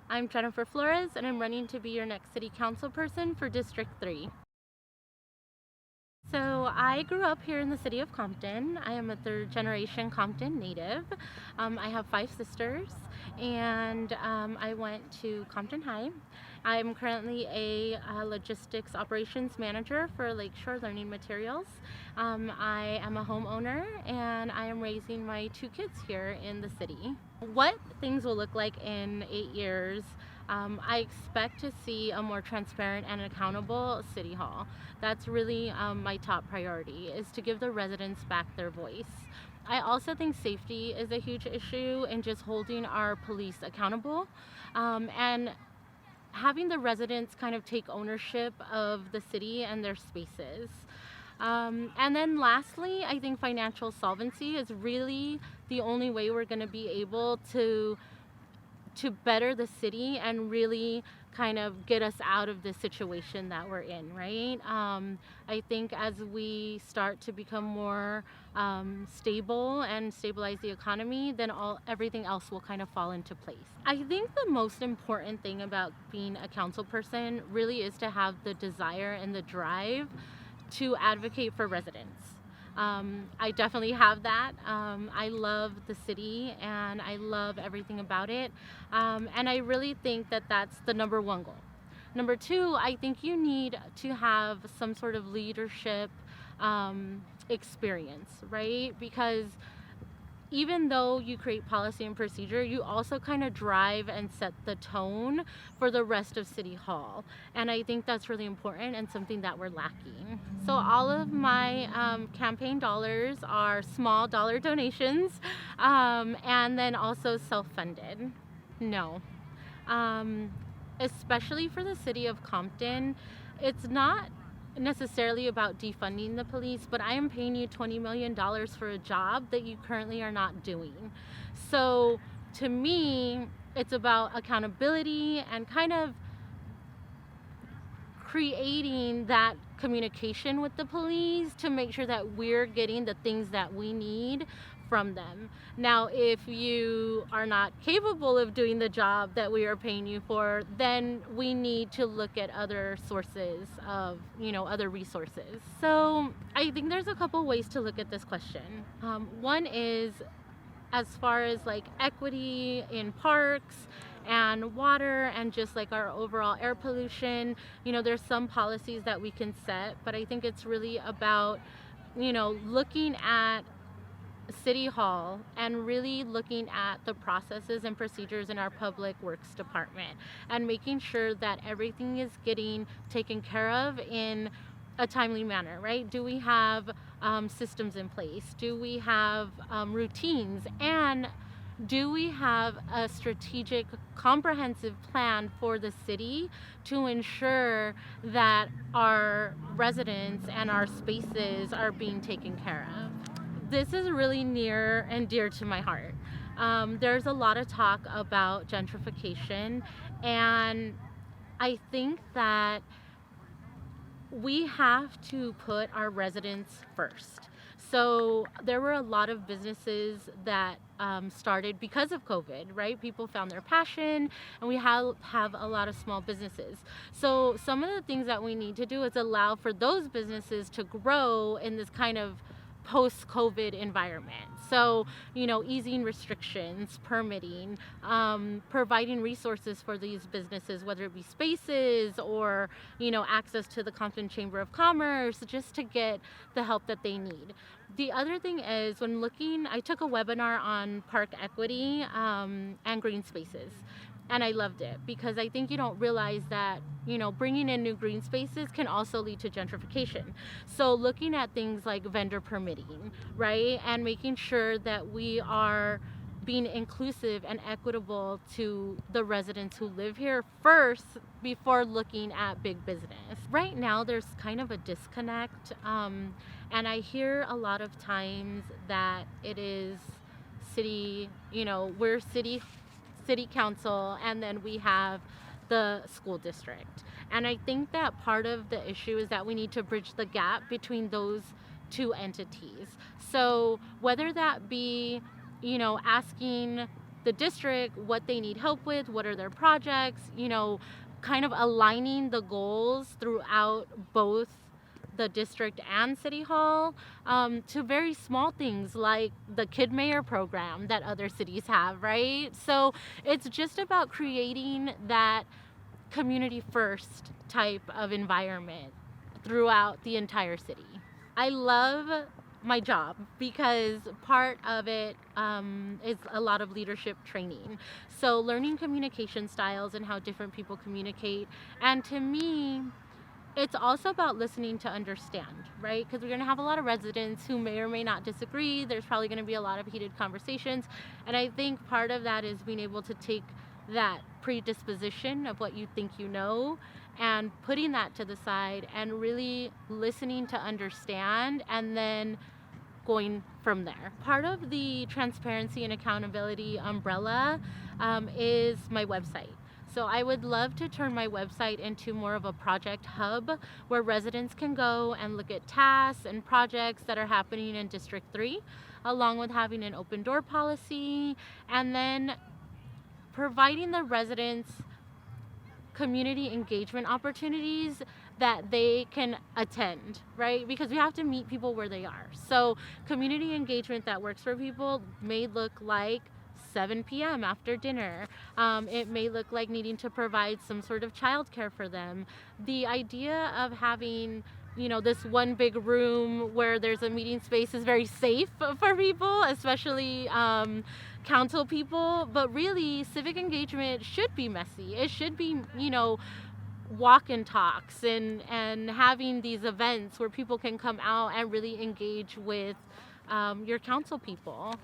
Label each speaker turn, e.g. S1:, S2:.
S1: I'm Jennifer Flores, and I'm running to be your next city council person for District 3. So I grew up here in the city of Compton. I am a third generation Compton native. I have 5 sisters, and I went to Compton High. I'm currently a logistics operations manager for Lakeshore Learning Materials. I am a homeowner, and I am raising my 2 kids here in the city. What things will look like in 8 years? I expect to see a more transparent and accountable City Hall. That's really my top priority, is to give the residents back their voice. I also think safety is a huge issue in just holding our police accountable, and having the residents kind of take ownership of the city and their spaces. And then lastly, I think financial solvency is really the only way we're going to be able to better the city and really kind of get us out of the situation that we're in, right? I think as we start to become more stable and stabilize the economy, then everything else will kind of fall into place. I think the most important thing about being a council person really is to have the desire and the drive to advocate for residents. I definitely have that. I love the city and I love everything about it. And I really think that that's the number one goal. Number two, I think you need to have some sort of leadership experience, right? Because even though you create policy and procedure, you also kind of drive and set the tone for the rest of City Hall. And I think that's really important and something that we're lacking. So all of my campaign dollars are small dollar donations, and then also self-funded. No. Um, Especially for the city of Compton, it's not necessarily about defunding the police, but I am paying you $20 million for a job that you currently are not doing. So to me, it's about accountability and kind of creating that communication with the police to make sure that we're getting the things that we need from them. Now, if you are not capable of doing the job that we are paying you for, then we need to look at other sources of, other resources. So I think there's a couple ways to look at this question. One is as far as like equity in parks and water and just like our overall air pollution. There's some policies that we can set, but I think it's really about looking at City Hall and really looking at the processes and procedures in our public works department and making sure that everything is getting taken care of in a timely manner, right? Do we have systems in place? Do we have routines? And do we have a strategic, comprehensive plan for the city to ensure that our residents and our spaces are being taken care of? This is really near and dear to my heart. There's a lot of talk about gentrification, and I think that we have to put our residents first. So there were a lot of businesses that started because of COVID, right? People found their passion, and we have a lot of small businesses. So some of the things that we need to do is allow for those businesses to grow in this kind of post-COVID environment. So, easing restrictions, permitting, providing resources for these businesses, whether it be spaces or, access to the Compton Chamber of Commerce, just to get the help that they need. The other thing is I took a webinar on park equity and green spaces. And I loved it because I think you don't realize that, bringing in new green spaces can also lead to gentrification. So looking at things like vendor permitting, right? And making sure that we are being inclusive and equitable to the residents who live here first before looking at big business. Right now, there's kind of a disconnect. And I hear a lot of times that it is city, we're city council, and then we have the school district. And I think that part of the issue is that we need to bridge the gap between those two entities. So whether that be, asking the district what they need help with, what are their projects, kind of aligning the goals throughout both the district and city hall, to very small things like the Kid Mayor program that other cities have, right? So it's just about creating that community first type of environment throughout the entire city. I love my job because part of it is a lot of leadership training. So, learning communication styles and how different people communicate. And to me, it's also about listening to understand, right? Because we're going to have a lot of residents who may or may not disagree. There's probably going to be a lot of heated conversations. And I think part of that is being able to take that predisposition of what you think you know and putting that to the side and really listening to understand and then going from there. Part of the transparency and accountability umbrella is my website. So I would love to turn my website into more of a project hub where residents can go and look at tasks and projects that are happening in District 3, along with having an open door policy, and then providing the residents community engagement opportunities that they can attend, right? Because we have to meet people where they are. So community engagement that works for people may look like 7 p.m. after dinner. It may look like needing to provide some sort of childcare for them. The idea of having this one big room where there's a meeting space is very safe for people, especially council people. But really, civic engagement should be messy. It should be, walk and talks and having these events where people can come out and really engage with your council people.